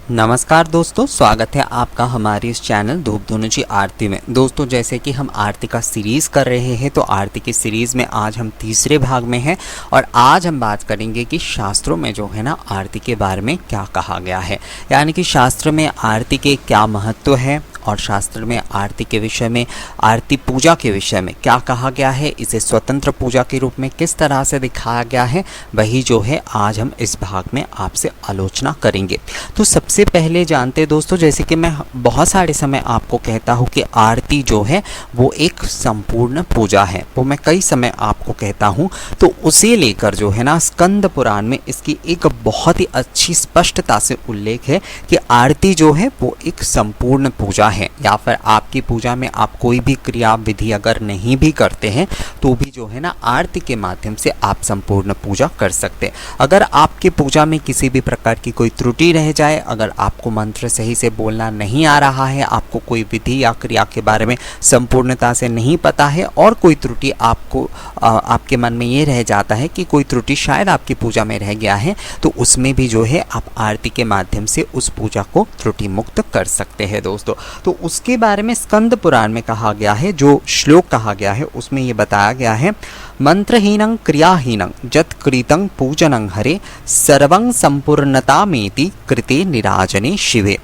नमस्कार दोस्तों, स्वागत है आपका हमारे इस चैनल धूप धुनु जी आरती में। दोस्तों, जैसे कि हम आरती का सीरीज़ कर रहे हैं, तो आरती की सीरीज़ में आज हम तीसरे भाग में हैं और आज हम बात करेंगे कि शास्त्रों में जो है ना आरती के बारे में क्या कहा गया है, यानी कि शास्त्र में आरती के क्या महत्व है और शास्त्र में आरती के विषय में, आरती पूजा के विषय में क्या कहा गया है, इसे स्वतंत्र पूजा के रूप में किस तरह से दिखाया गया है, वही जो है आज हम इस भाग में आपसे आलोचना करेंगे। तो सबसे पहले जानते दोस्तों, जैसे कि मैं बहुत सारे समय आपको कहता हूँ कि आरती जो है वो एक संपूर्ण पूजा है, वो मैं कई समय आपको कहता हूँ, तो उसे लेकर जो है ना स्कंद पुराण में इसकी एक बहुत ही अच्छी स्पष्टता से उल्लेख है कि आरती जो है वो एक संपूर्ण पूजा है। या फिर आपकी पूजा में आप कोई भी क्रिया विधि अगर नहीं भी करते हैं तो भी जो है ना आरती के माध्यम से आप संपूर्ण पूजा कर सकते हैं। अगर आपकी पूजा में किसी भी प्रकार की कोई त्रुटि रह जाए, अगर आपको मंत्र सही से बोलना नहीं आ रहा है, आपको कोई विधि या क्रिया के बारे में संपूर्णता से नहीं पता है और कोई त्रुटि आपको आपके मन में ये रह जाता है कि कोई त्रुटि शायद आपकी पूजा में रह गया है, तो उसमें भी जो है आप आरती के माध्यम से उस पूजा को त्रुटि मुक्त कर सकते हैं दोस्तों। तो उसके बारे में स्कंद पुराण में कहा गया है, जो श्लोक कहा गया है उसमें ये बताया गया है, मंत्रहीनं क्रियाहीनं जत्कृतं पूजनं हरे सर्वं संपूर्णतामेति कृते निराजने शिवे।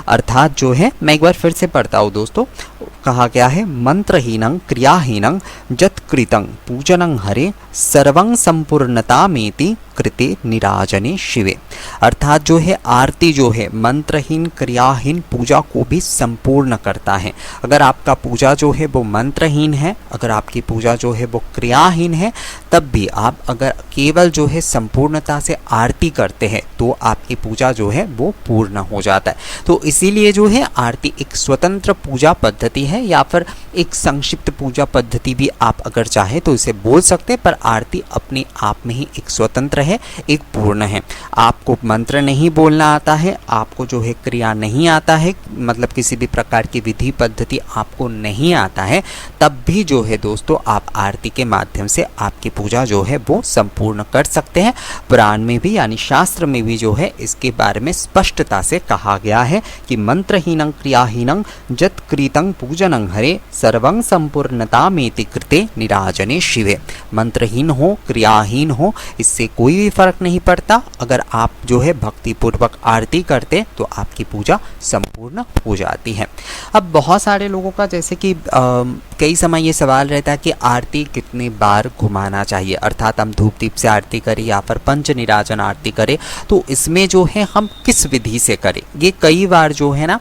अर्थात जो है, मैं एक बार फिर से पढ़ता हूँ दोस्तों, कहा गया है मंत्रहीनं क्रियाहीनं जत्कृतं पूजनं हरे सर्वं संपूर्णतामेति कृते निराजने शिवे। अर्थात जो है आरती जो है मंत्रहीन क्रियाहीन पूजा को भी संपूर्ण करता है। अगर आपका पूजा जो है वो मंत्रहीन है, अगर आपकी पूजा जो है वो क्रियाहीन है, तब भी आप अगर केवल जो है संपूर्णता से आरती करते हैं तो आपकी पूजा जो है वो पूर्ण हो जाता है। तो इसीलिए जो है आरती एक स्वतंत्र पूजा पद्धति है, या फिर एक संक्षिप्त पूजा पद्धति भी आप अगर चाहे तो इसे बोल सकते हैं, पर आरती अपने आप में ही एक स्वतंत्र है, एक पूर्ण है। आपको मंत्र नहीं बोलना आता है, आपको जो है क्रिया नहीं आता है, मतलब किसी भी प्रकार की विधि पद्धति आपको नहीं आता है, तब भी जो है दोस्तों आप आरती के माध्यम से आपकी पूजा जो है वो संपूर्ण कर सकते हैं। पुराण में भी यानी शास्त्र में भी जो है इसके बारे में स्पष्टता से कहा गया है कि मंत्रहीनं क्रियाहीनं जत्कृतं पूजनं हरे सर्वं संपूर्णतामेति कृते निराजने शिवे। मंत्रहीन हो क्रियाहीन हो इससे कोई भी फर्क नहीं पड़ता, अगर आप जो है भक्ति पूर्वक आरती करते तो आपकी पूजा संपूर्ण हो जाती है। अब बहुत सारे लोगों का जैसे कि कई समय ये सवाल रहता है कि आरती कितनी बार घुमाना चाहिए, अर्थात हम धूप दीप से आरती करें या फिर पंच निराजन आरती करें, तो इसमें जो है हम किस विधि से करें, ये कई बार जो है ना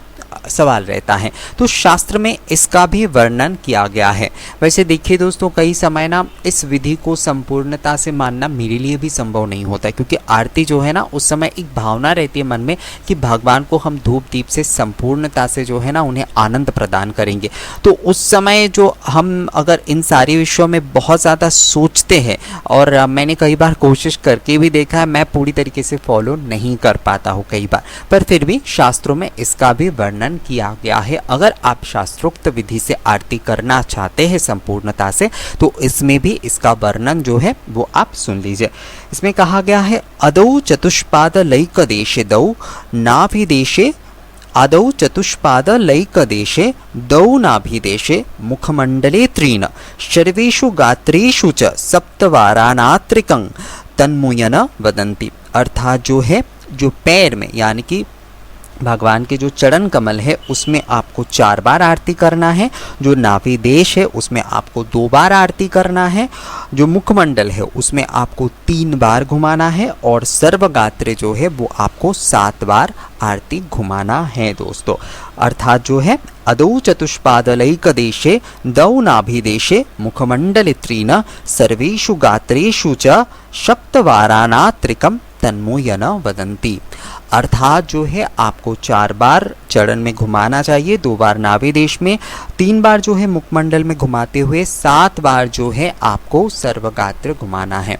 सवाल रहता है। तो शास्त्र में इसका भी वर्णन किया गया है। वैसे देखिए दोस्तों, कई समय ना इस विधि को संपूर्णता से मानना मेरे लिए भी संभव नहीं होता है, क्योंकि आरती जो है ना उस समय एक भावना रहती है मन में कि भगवान को हम धूप दीप से संपूर्णता से जो है ना उन्हें आनंद प्रदान करेंगे। तो उस समय जो हम अगर इन सारे विषयों में बहुत ज़्यादा सोचते हैं, और मैंने कई बार कोशिश करके भी देखा है, मैं पूरी तरीके से फॉलो नहीं कर पाता हूँ कई बार, पर फिर भी शास्त्रों में इसका भी वर्णन किया गया है। अगर आप शास्त्रोक्त विधि से आरती करना चाहते हैं संपूर्णता से, तो इसमें भी इसका वर्णन जो है वो आप सुन लीजिए। इसमें कहा गया है, अदौ चतुष्पाद लैक देशे दौ नाभिदेशे, आदौ चतुष्पाद लैक देशे दौ नाभिदेशे मुखमंडले त्रीन सर्वेषु गात्रेषु च सप्तवारानात्रिकं तन्मुयन वदन्ति। अर्थात जो है, जो पैर में यानी कि भगवान के जो चरण कमल है उसमें आपको 4 बार आरती करना है, जो नाभि देश है उसमें आपको 2 बार आरती करना है, जो मुखमंडल है उसमें आपको 3 बार घुमाना है, और सर्वगात्रे जो है वो आपको 7 बार आरती घुमाना है दोस्तों। अर्थात जो है अदौ चतुष्पादलैक देशे दौ नाभिदेशे मुखमंडले त्रीन सर्वेषु गात्रेषु च सप्तवारानात्रिकं तन्मुयन वदन्ति। अर्थात जो है आपको 4 बार चरण में घुमाना चाहिए, 2 बार नाभि देश में, 3 बार जो है मुखमंडल में घुमाते हुए 7 बार जो है आपको सर्वगात्र घुमाना है।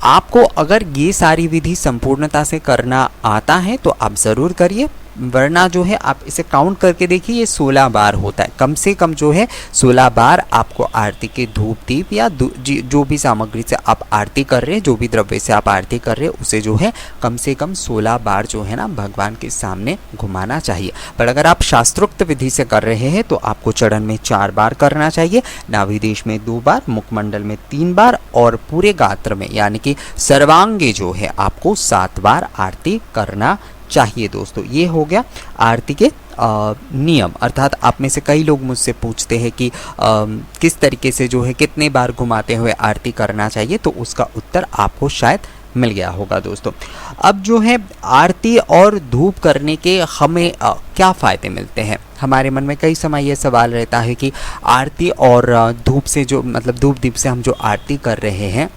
आपको अगर ये सारी विधि संपूर्णता से करना आता है तो आप ज़रूर करिए, वरना जो है आप इसे काउंट करके देखिए, ये 16 बार होता है। कम से कम जो है 16 बार आपको आरती के धूप दीप या जो भी सामग्री से आप आरती कर रहे हैं, जो भी द्रव्य से आप आरती कर रहे हैं, उसे जो है कम से कम 16 बार जो है ना भगवान के सामने घुमाना चाहिए। पर अगर आप शास्त्रोक्त विधि से कर रहे हैं तो आपको चरण में 4 बार करना चाहिए, नाभिदेश में 2 बार, मुखमंडल में 3 बार और पूरे गात्र में यानी कि सर्वांगे जो है आपको 7 बार आरती करना चाहिए। दोस्तों ये हो गया आरती के नियम। अर्थात आप में से कई लोग मुझसे पूछते हैं कि किस तरीके से जो है कितने बार घुमाते हुए आरती करना चाहिए, तो उसका उत्तर आपको शायद मिल गया होगा। दोस्तों अब जो है आरती और धूप करने के हमें क्या फ़ायदे मिलते हैं। हमारे मन में कई समय ये सवाल रहता है कि आरती और धूप से जो मतलब धूप दीप से हम जो आरती कर रहे हैं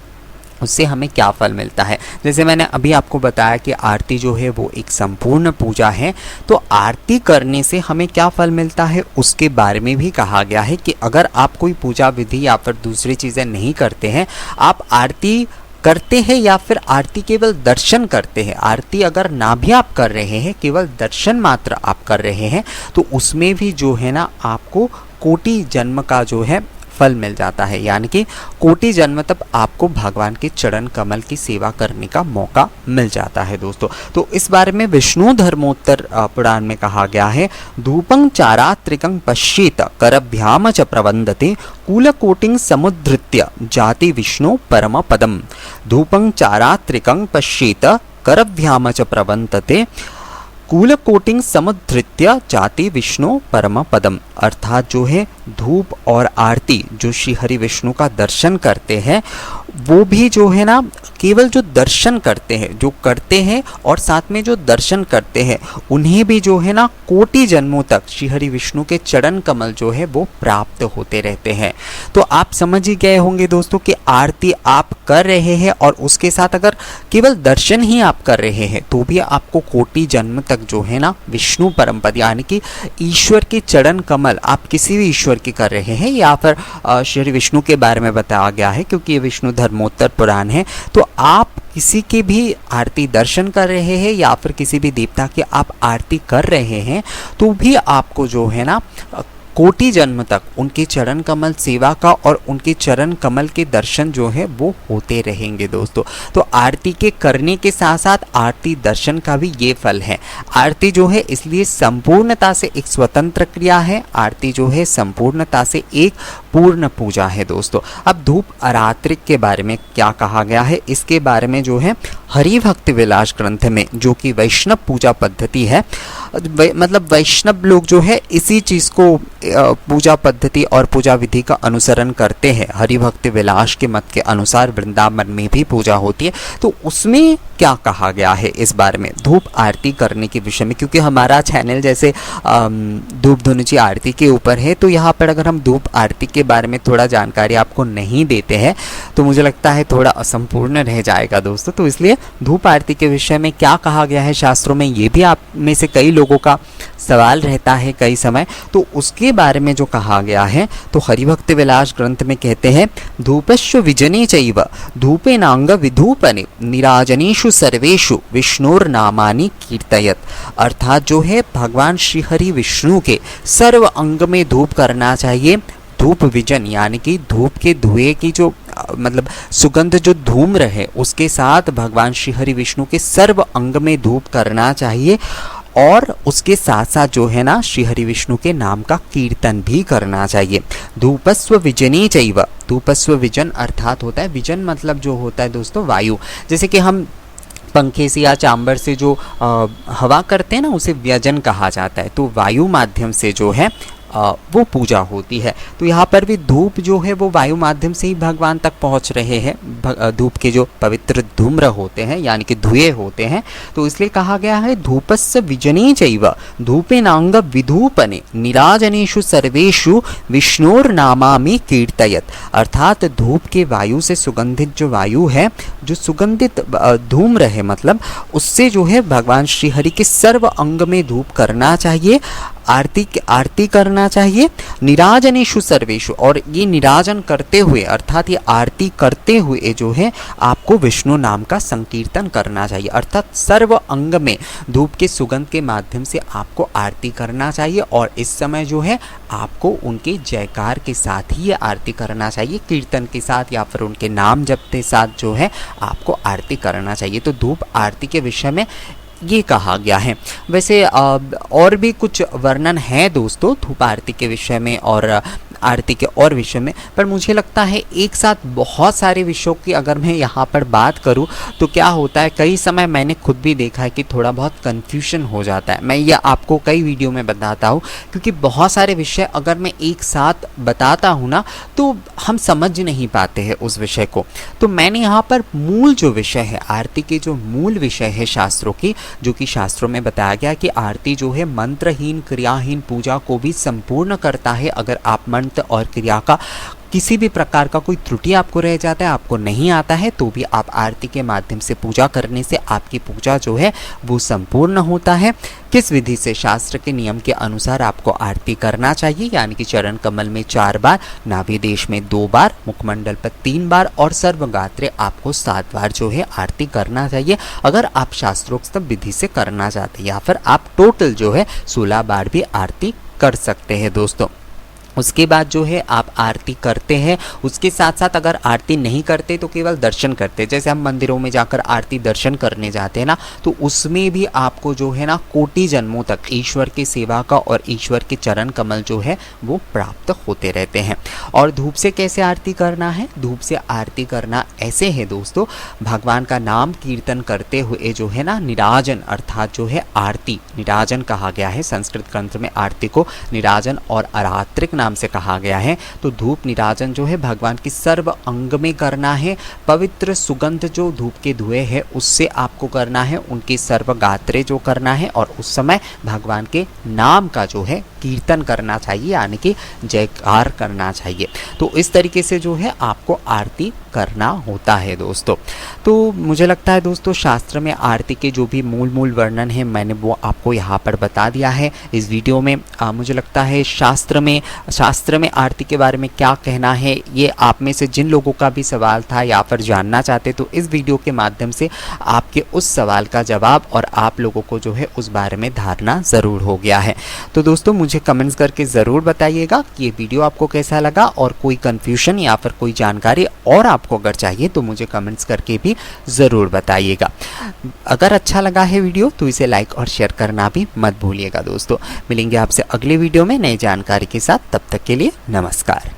उससे हमें क्या फल मिलता है। जैसे मैंने अभी आपको बताया कि आरती जो है वो एक संपूर्ण पूजा है, तो आरती करने से हमें क्या फल मिलता है उसके बारे में भी कहा गया है कि अगर आप कोई पूजा विधि या फिर दूसरी चीज़ें नहीं करते हैं, आप आरती करते हैं या फिर आरती केवल दर्शन करते हैं, आरती अगर ना भी आप कर रहे हैं, केवल दर्शन मात्र आप कर रहे हैं, तो उसमें भी जो है ना आपको कोटि जन्म का जो है फल मिल जाता है। यानी कि कोटि जन्म तक आपको भगवान के चरण कमल की सेवा करने का मौका मिल जाता है। दोस्तों तो इस बारे में विष्णु धर्मोत्तर पुराण में कहा गया है, धूपं चारात्रिकं पश्येत करभ्याम च प्रवंदते कूलकोटिं समुद्धृत्य जाति विष्णु परम पदम। धूपं चारात्रिकं पश्येत करभ्याम च प्रवंदते कूलकोटिं समुद्धृत्य जाति विष्णु परम पदम। अर्थात जो है धूप और आरती जो श्री हरि विष्णु का दर्शन करते हैं, वो भी जो है ना केवल जो दर्शन करते हैं, जो करते हैं और साथ में जो दर्शन करते हैं, उन्हें भी जो है ना कोटि जन्मों तक श्री हरि विष्णु के चरण कमल जो है वो प्राप्त होते रहते हैं। तो आप समझ ही गए होंगे दोस्तों कि आरती आप कर रहे हैं और उसके साथ अगर केवल दर्शन ही आप कर रहे हैं तो भी आपको कोटि जन्म तक जो है ना विष्णु परम पद यानी कि ईश्वर के चरण कमल, आप किसी भी ईश्वर की कर रहे हैं या फिर श्री विष्णु के बारे में बताया गया है क्योंकि ये विष्णु धर्मोत्तर पुराण है, तो आप किसी के भी आरती दर्शन कर रहे हैं या फिर किसी भी देवता की आप आरती कर रहे हैं, तो भी आपको जो है ना कोटि जन्म तक उनके चरण कमल सेवा का और उनके चरण कमल के दर्शन जो है वो होते रहेंगे। दोस्तों तो आरती के करने के साथ साथ आरती दर्शन का भी ये फल है। आरती जो है इसलिए संपूर्णता से एक स्वतंत्र क्रिया है, आरती जो है संपूर्णता से एक पूर्ण पूजा है। दोस्तों अब धूप आरात्रिक के बारे में क्या कहा गया है, इसके बारे में जो है हरि भक्ति विलास ग्रंथ में, जो कि वैष्णव पूजा पद्धति है, मतलब वैष्णव लोग जो है इसी चीज़ को पूजा पद्धति और पूजा विधि का अनुसरण करते हैं। हरि भक्ति विलास के मत के अनुसार वृंदावन में भी पूजा होती है, तो उसमें क्या कहा गया है इस बारे में धूप आरती करने के विषय में। क्योंकि हमारा चैनल जैसे धूप धुनुची आरती के ऊपर है, तो यहाँ पर अगर हम धूप आरती के बारे में थोड़ा जानकारी आपको नहीं देते हैं तो मुझे लगता है थोड़ा असंपूर्ण रह जाएगा दोस्तों। तो इसलिए धूप आरती के विषय में क्या कहा गया है शास्त्रों में, ये भी आप में से कई लोगों का सवाल रहता है कई समय, तो उसके बारे में जो कहा गया है तो हरिभक्ति विलास ग्रंथ में कहते हैं, धूपस्व विजने चैव धूपेनांग विधूपने निराजनेषु सर्वेषु विष्णुर्नामानि कीर्तयत। अर्थात जो है भगवान श्री हरि विष्णु के सर्व अंग में धूप करना चाहिए। धूप विजन यानी कि धूप के धुएं की जो मतलब सुगंध जो धूम रहे उसके साथ भगवान श्री हरि विष्णु के सर्व अंग में धूप करना चाहिए और उसके साथ साथ जो है ना श्री हरि विष्णु के नाम का कीर्तन भी करना चाहिए। धूपस्व विजने चैव, धूपस्व विजन अर्थात होता है, विजन मतलब जो होता है दोस्तों वायु, जैसे कि हम पंखे से या चांबर से जो हवा करते हैं ना उसे व्यजन कहा जाता है, तो वायु माध्यम से जो है वो पूजा होती है। तो यहाँ पर भी धूप जो है वो वायु माध्यम से ही भगवान तक पहुँच रहे हैं। धूप के जो पवित्र धूम्र होते हैं यानी कि धुएं होते हैं, तो इसलिए कहा गया है धूपस्य विजने चैव धूपेनांग विधूपने निराजनेषु सर्वेषु विष्णुर्नामामि कीर्तयत। अर्थात धूप के वायु से सुगंधित जो वायु है, जो सुगंधित धूम्र है, मतलब उससे जो है भगवान श्री हरि के सर्व अंग में धूप करना चाहिए। आरती करना चाहिए। निराजनेषु सर्वेषु, और ये निराजन करते हुए अर्थात ये आरती करते हुए जो है आपको विष्णु नाम का संकीर्तन करना चाहिए, अर्थात सर्व अंग में धूप के सुगंध के माध्यम से आपको आरती करना चाहिए। और इस समय जो है आपको उनके जयकार के साथ ही ये आरती करना चाहिए, कीर्तन के साथ या फिर उनके नाम जप के साथ जो है आपको आरती करना चाहिए। तो धूप आरती के विषय में ये कहा गया है। वैसे और भी कुछ वर्णन है दोस्तों धूप आरती के विषय में और आरती के और विषय में, पर मुझे लगता है एक साथ बहुत सारे विषयों की अगर मैं यहाँ पर बात करूँ तो क्या होता है, कई समय मैंने खुद भी देखा है कि थोड़ा बहुत कन्फ्यूजन हो जाता है। मैं ये आपको कई वीडियो में बताता हूँ, क्योंकि बहुत सारे विषय अगर मैं एक साथ बताता हूँ ना तो हम समझ नहीं पाते हैं उस विषय को। तो मैंने यहाँ पर मूल जो विषय है आरती के, जो मूल विषय है शास्त्रों की, जो कि शास्त्रों में बताया गया कि आरती जो है मंत्रहीन क्रियाहीन पूजा को भी संपूर्ण करता है। अगर आप मंत्र और क्रिया का किसी भी प्रकार का कोई त्रुटि आपको रह जाता है, आपको नहीं आता है, तो भी आप आरती के माध्यम से पूजा करने से आपकी पूजा जो है वो संपूर्ण होता है। किस विधि से? शास्त्र के नियम के अनुसार आपको आरती करना चाहिए, यानी कि चरण कमल में 4 बार, नाभि देश में 2 बार, मुखमंडल पर 3 बार और सर्वगात्रे आपको 7 बार जो है आरती करना चाहिए। अगर आप शास्त्रोक्त विधि से करना चाहते हैं, या फिर आप टोटल जो है 16 बार भी आरती कर सकते हैं दोस्तों। उसके बाद जो है आप आरती करते हैं, उसके साथ साथ अगर आरती नहीं करते तो केवल दर्शन करते, जैसे हम मंदिरों में जाकर आरती दर्शन करने जाते हैं ना, तो उसमें भी आपको जो है ना कोटि जन्मों तक ईश्वर की सेवा का और ईश्वर के चरण कमल जो है वो प्राप्त होते रहते हैं। और धूप से कैसे आरती करना है? धूप से आरती करना ऐसे है दोस्तों, भगवान का नाम कीर्तन करते हुए जो है ना निराजन, अर्थात जो है आरती, निराजन कहा गया है संस्कृत ग्रंथ में आरती को निराजन और आरात्रिक नाम से कहा गया है। तो धूप निराजन जो है भगवान की सर्व अंग में करना है। पवित्र सुगंध जो धूप के धुएं है उससे आपको करना है, उनके सर्व गात्रे जो करना है, और उस समय भगवान के नाम का जो है कीर्तन करना चाहिए, यानी कि जयकार करना चाहिए। तो इस तरीके से जो है आपको आरती करना होता है दोस्तों। तो मुझे लगता है दोस्तों शास्त्र में आरती के जो भी मूल वर्णन है मैंने वो आपको यहाँ पर बता दिया है इस वीडियो में। मुझे लगता है शास्त्र में आरती के बारे में क्या कहना है, ये आप में से जिन लोगों का भी सवाल था या फिर जानना चाहते तो इस वीडियो के माध्यम से आपके उस सवाल का जवाब और आप लोगों को जो है उस बारे में धारणा ज़रूर हो गया है। तो दोस्तों मुझे कमेंट्स करके ज़रूर बताइएगा कि ये वीडियो आपको कैसा लगा, और कोई कन्फ्यूजन या फिर कोई जानकारी और आपको अगर चाहिए तो मुझे कमेंट्स करके भी ज़रूर बताइएगा। अगर अच्छा लगा है वीडियो तो इसे लाइक और शेयर करना भी मत भूलिएगा दोस्तों। मिलेंगे आपसे अगले वीडियो में नई जानकारी के साथ, तब तक के लिए नमस्कार।